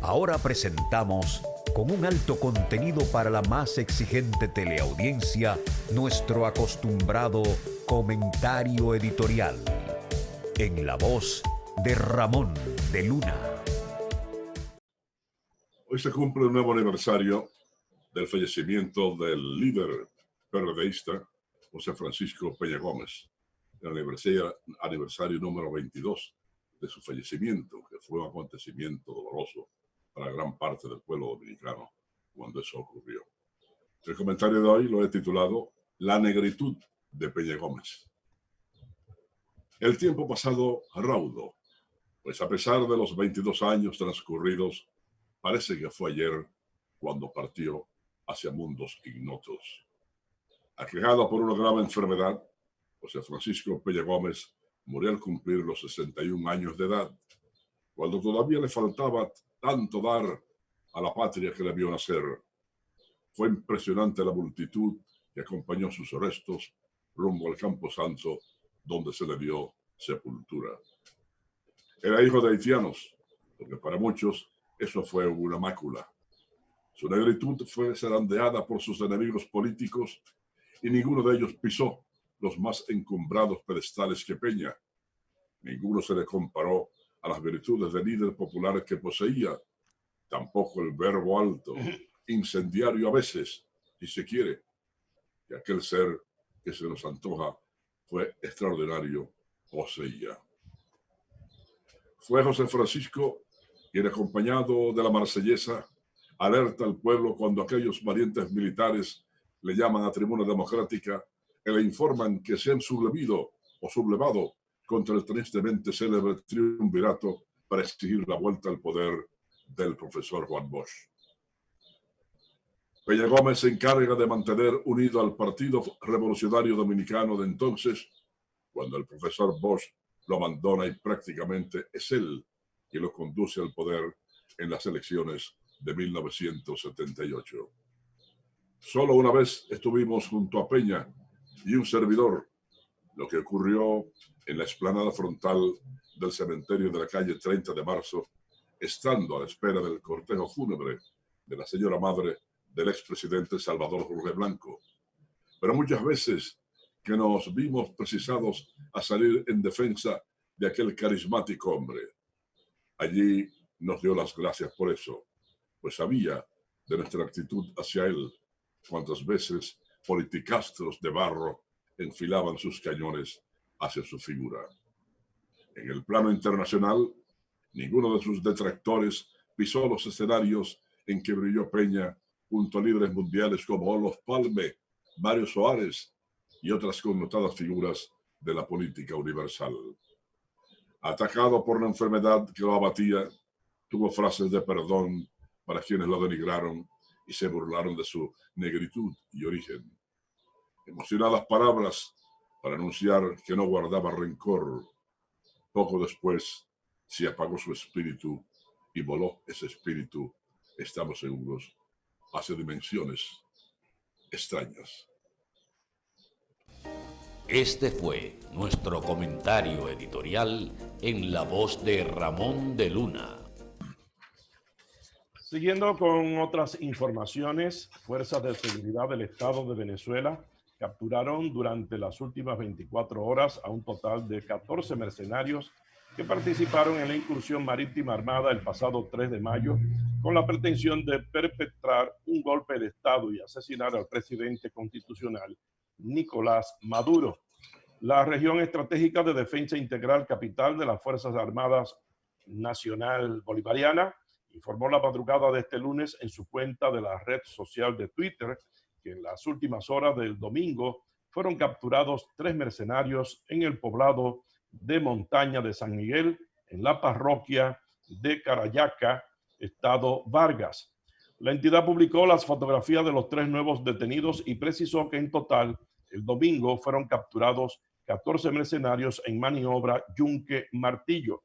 Ahora presentamos, con un alto contenido para la más exigente teleaudiencia, nuestro acostumbrado comentario editorial, en la voz de Ramón de Luna. Hoy se cumple un nuevo aniversario del fallecimiento del líder PRDista, José Francisco Peña Gómez, el aniversario número 22 de su fallecimiento, que fue un acontecimiento doloroso para gran parte del pueblo dominicano cuando eso ocurrió. El comentario de hoy lo he titulado La negritud de Peña Gómez. El tiempo pasado raudo, pues a pesar de los 22 años transcurridos, parece que fue ayer cuando partió hacia mundos ignotos. Aquejado por una grave enfermedad, José Francisco Peña Gómez murió al cumplir los 61 años de edad, cuando todavía le faltaba tanto dar a la patria que le vio nacer. Fue impresionante la multitud que acompañó sus restos rumbo al Camposanto, donde se le dio sepultura. Era hijo de haitianos, porque para muchos eso fue una mácula. Su negritud fue zarandeada por sus enemigos políticos y ninguno de ellos pisó los más encumbrados pedestales que Peña. Ninguno se le comparó a las virtudes de líder popular que poseía. Tampoco el verbo alto, incendiario a veces, si se quiere, que aquel ser que se nos antoja fue extraordinario, poseía. Fue José Francisco quien, acompañado de la Marsellesa, alerta al pueblo cuando aquellos valientes militares le llaman a tribuna democrática y le informan que se han sublevado contra el tristemente célebre triunvirato para exigir la vuelta al poder del profesor Juan Bosch. Peña Gómez se encarga de mantener unido al Partido Revolucionario Dominicano de entonces, cuando el profesor Bosch lo abandona y prácticamente es él quien lo conduce al poder en las elecciones de 1978. Solo una vez estuvimos junto a Peña y un servidor, lo que ocurrió en la explanada frontal del cementerio de la calle 30 de marzo, estando a la espera del cortejo fúnebre de la señora madre del expresidente Salvador Jorge Blanco. Pero muchas veces que nos vimos precisados a salir en defensa de aquel carismático hombre. Allí nos dio las gracias por eso, pues sabía de nuestra actitud hacia él, cuantas veces politicastros de barro enfilaban sus cañones hacia su figura. En el plano internacional, ninguno de sus detractores pisó los escenarios en que brilló Peña junto a líderes mundiales como Olof Palme, Mario Soares y otras connotadas figuras de la política universal. Atacado por una enfermedad que lo abatía, tuvo frases de perdón para quienes lo denigraron y se burlaron de su negritud y origen. Emocionadas palabras para anunciar que no guardaba rencor. Poco después se apagó su espíritu y voló ese espíritu, estamos seguros, hacia dimensiones extrañas. Este fue nuestro comentario editorial en la voz de Ramón de Luna. Siguiendo con otras informaciones, fuerzas de seguridad del Estado de Venezuela capturaron durante las últimas 24 horas a un total de 14 mercenarios que participaron en la incursión marítima armada el pasado 3 de mayo con la pretensión de perpetrar un golpe de Estado y asesinar al presidente constitucional Nicolás Maduro. La región estratégica de defensa integral capital de las Fuerzas Armadas Nacional Bolivariana informó la madrugada de este lunes en su cuenta de la red social de Twitter que en las últimas horas del domingo fueron capturados 3 mercenarios en el poblado de Montaña de San Miguel, en la parroquia de Carayaca, estado Vargas. La entidad publicó las fotografías de los 3 nuevos detenidos y precisó que en total el domingo fueron capturados 14 mercenarios en maniobra Yunque Martillo.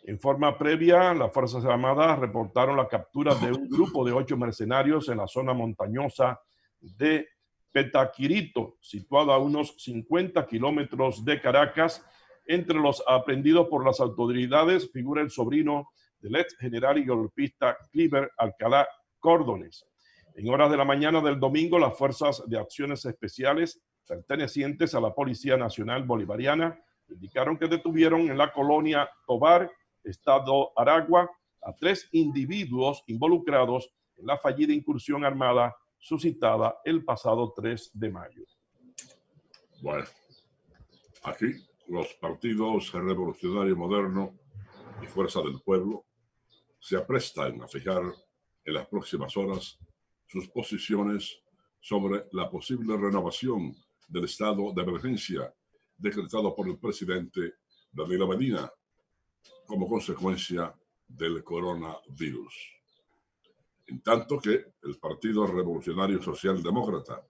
En forma previa, las Fuerzas Armadas reportaron la captura de un grupo de 8 mercenarios en la zona montañosa de Petaquirito, situado a unos 50 kilómetros de Caracas. Entre los aprehendidos por las autoridades figura el sobrino del ex general y golpista Cliver Alcalá Córdones. En horas de la mañana del domingo, las fuerzas de acciones especiales pertenecientes a la Policía Nacional Bolivariana indicaron que detuvieron en la colonia Tobar, estado Aragua, a 3 individuos involucrados en la fallida incursión armada suscitada el pasado 3 de mayo. Bueno, aquí los partidos Revolucionario Moderno y Fuerza del Pueblo se aprestan a fijar en las próximas horas sus posiciones sobre la posible renovación del estado de emergencia decretado por el presidente Danilo Medina como consecuencia del coronavirus. En tanto que el Partido Revolucionario Socialdemócrata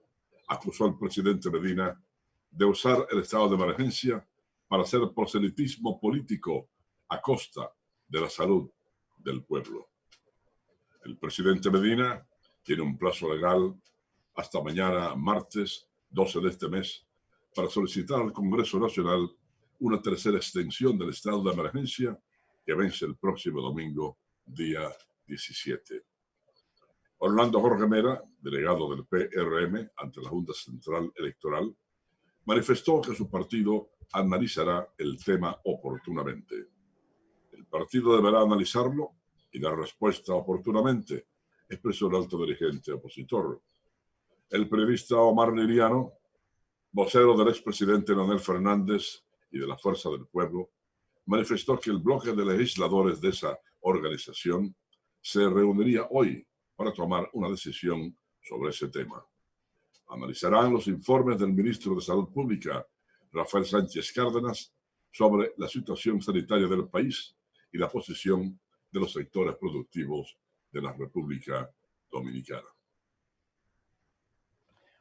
acusó al presidente Medina de usar el estado de emergencia para hacer proselitismo político a costa de la salud del pueblo. El presidente Medina tiene un plazo legal hasta mañana, martes 12 de este mes, para solicitar al Congreso Nacional una tercera extensión del estado de emergencia que vence el próximo domingo, día 17. Orlando Jorge Mera, delegado del PRM ante la Junta Central Electoral, manifestó que su partido analizará el tema oportunamente. El partido deberá analizarlo y dar respuesta oportunamente, expresó el alto dirigente opositor. El periodista Omar Liriano, vocero del expresidente Leonel Fernández y de la Fuerza del Pueblo, manifestó que el bloque de legisladores de esa organización se reuniría hoy para tomar una decisión sobre ese tema. Analizarán los informes del ministro de Salud Pública, Rafael Sánchez Cárdenas, sobre la situación sanitaria del país y la posición de los sectores productivos de la República Dominicana.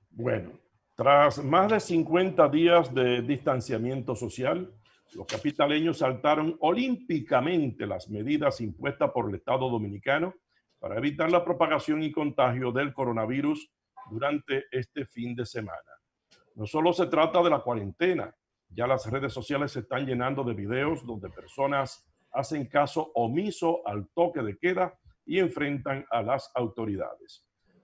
Bueno, tras más de 50 días de distanciamiento social, los capitaleños saltaron olímpicamente las medidas impuestas por el Estado Dominicano para evitar la propagación y contagio del coronavirus durante este fin de semana. No solo se trata de la cuarentena, ya las redes sociales se están llenando de videos donde personas hacen caso omiso al toque de queda y enfrentan a las autoridades.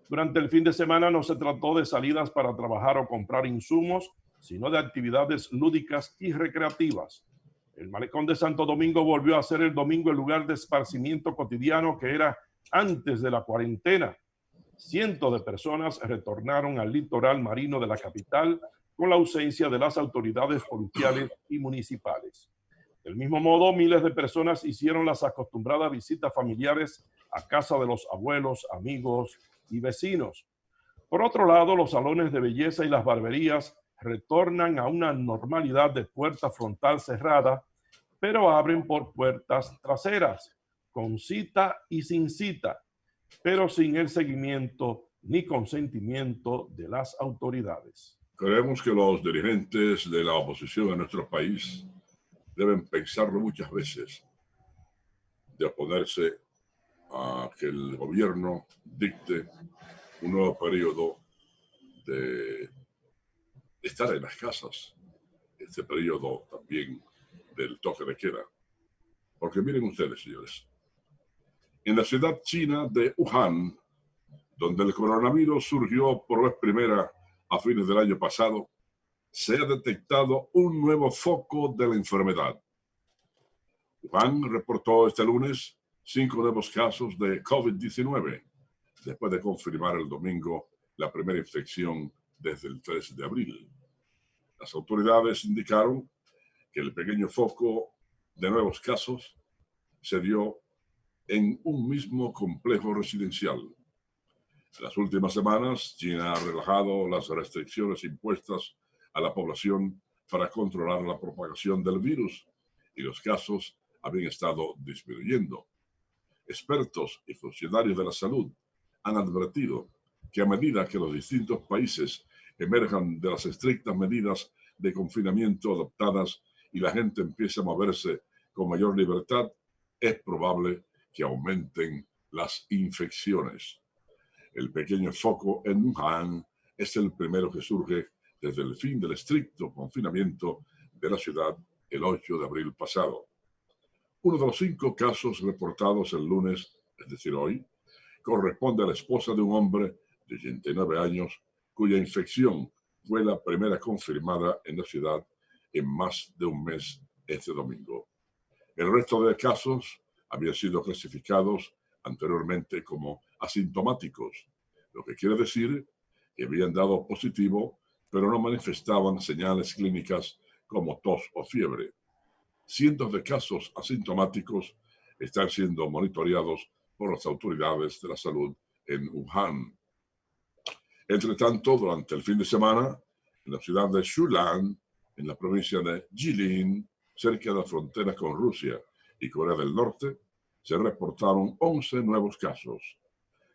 Durante el fin de semana no se trató de salidas para trabajar o comprar insumos, sino de actividades lúdicas y recreativas. El malecón de Santo Domingo volvió a ser el domingo el lugar de esparcimiento cotidiano que era antes de la cuarentena. Cientos de personas retornaron al litoral marino de la capital con la ausencia de las autoridades policiales y municipales. Del mismo modo, miles de personas hicieron las acostumbradas visitas familiares a casa de los abuelos, amigos y vecinos. Por otro lado, los salones de belleza y las barberías retornan a una normalidad de puerta frontal cerrada, pero abren por puertas traseras, con cita y sin cita, pero sin el seguimiento ni consentimiento de las autoridades. Creemos que los dirigentes de la oposición en nuestro país deben pensarlo muchas veces de oponerse a que el gobierno dicte un nuevo periodo de estar en las casas, este periodo también del toque de queda. Porque miren ustedes, señores, en la ciudad china de Wuhan, donde el coronavirus surgió por vez primera a fines del año pasado, se ha detectado un nuevo foco de la enfermedad. Wuhan reportó este lunes 5 nuevos casos de COVID-19, después de confirmar el domingo la primera infección desde el 3 de abril. Las autoridades indicaron que el pequeño foco de nuevos casos se dio en un mismo complejo residencial. En las últimas semanas, China ha relajado las restricciones impuestas a la población para controlar la propagación del virus y los casos habían estado disminuyendo. Expertos y funcionarios de la salud han advertido que a medida que los distintos países emerjan de las estrictas medidas de confinamiento adoptadas y la gente empiece a moverse con mayor libertad, es probable que aumenten las infecciones. El pequeño foco en Wuhan es el primero que surge desde el fin del estricto confinamiento de la ciudad el 8 de abril pasado. Uno de los 5 casos reportados el lunes, es decir, hoy, corresponde a la esposa de un hombre de 89 años cuya infección fue la primera confirmada en la ciudad en más de un mes este domingo. El resto de casos habían sido clasificados anteriormente como asintomáticos, lo que quiere decir que habían dado positivo, pero no manifestaban señales clínicas como tos o fiebre. Cientos de casos asintomáticos están siendo monitoreados por las autoridades de la salud en Wuhan. Entre tanto, durante el fin de semana, en la ciudad de Shulan, en la provincia de Jilin, cerca de la frontera con Rusia y Corea del Norte, se reportaron 11 nuevos casos.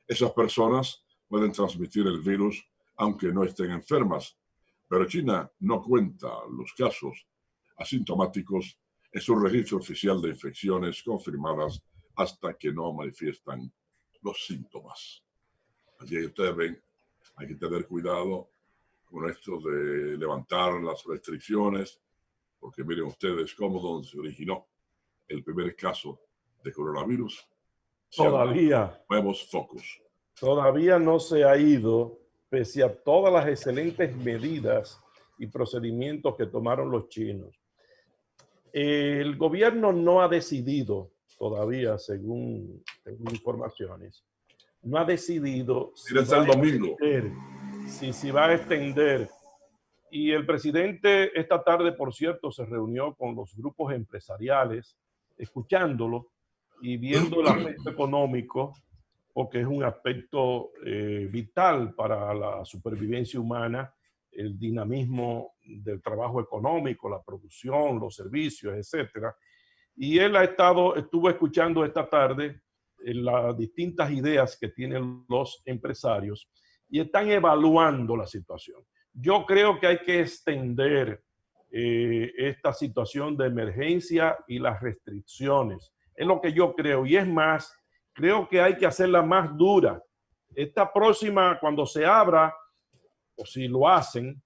Esas personas pueden transmitir el virus aunque no estén enfermas, pero China no cuenta los casos asintomáticos en su registro oficial de infecciones confirmadas hasta que no manifiestan los síntomas. Así que ustedes ven, hay que tener cuidado con esto de levantar las restricciones, porque miren ustedes cómo donde se originó el primer caso de coronavirus. Todavía. Nuevos focos. Todavía no se ha ido, pese a todas las excelentes medidas y procedimientos que tomaron los chinos. El gobierno no ha decidido todavía, según informaciones, no ha decidido si va a extender. Y el presidente esta tarde, por cierto, se reunió con los grupos empresariales, escuchándolo y viendo el aspecto económico, porque es un aspecto vital para la supervivencia humana, el dinamismo del trabajo económico, la producción, los servicios, etcétera. Y él estuvo escuchando esta tarde las distintas ideas que tienen los empresarios y están evaluando la situación. Yo creo que hay que extender esta situación de emergencia y las restricciones. Es lo que yo creo. Y es más, creo que hay que hacerla más dura. Esta próxima, cuando se abra, o si lo hacen,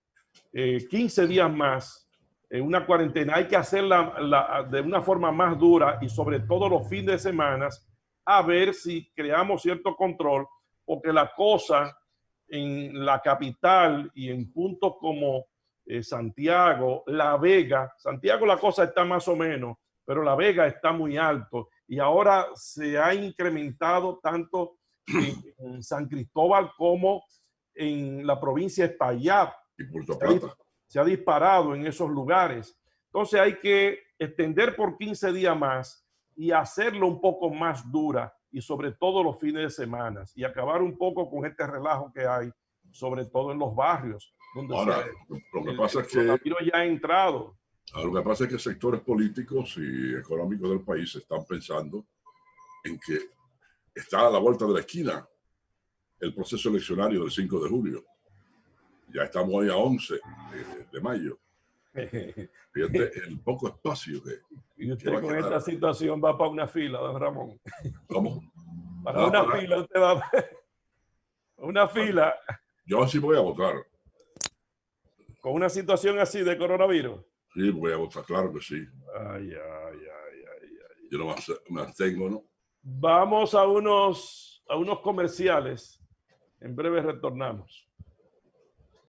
15 días más, en una cuarentena, hay que hacerla de una forma más dura y sobre todo los fines de semana, a ver si creamos cierto control, porque la cosa en la capital y en puntos como Santiago, La Vega, Santiago la cosa está más o menos, pero La Vega está muy alto y ahora se ha incrementado tanto en San Cristóbal como en la provincia de Espaillat. Y Puerto Plata. Se ha disparado en esos lugares. Entonces hay que extender por 15 días más y hacerlo un poco más dura y sobre todo los fines de semana y acabar un poco con este relajo que hay, sobre todo en los barrios. Donde ahora, lo que pasa es que ya ha entrado. Lo que pasa es que sectores políticos y económicos del país están pensando en que está a la vuelta de la esquina el proceso eleccionario del 5 de julio. Ya estamos hoy a 11 de mayo. Fíjate el poco espacio que... Y usted con esta situación va para una fila, don Ramón. ¿Cómo? Para una fila usted va a... Una fila. Yo sí voy a votar. ¿Con una situación así de coronavirus? Sí, voy a votar, claro que sí. Ay. Yo no me abstengo, ¿no? Vamos a unos comerciales. En breve retornamos.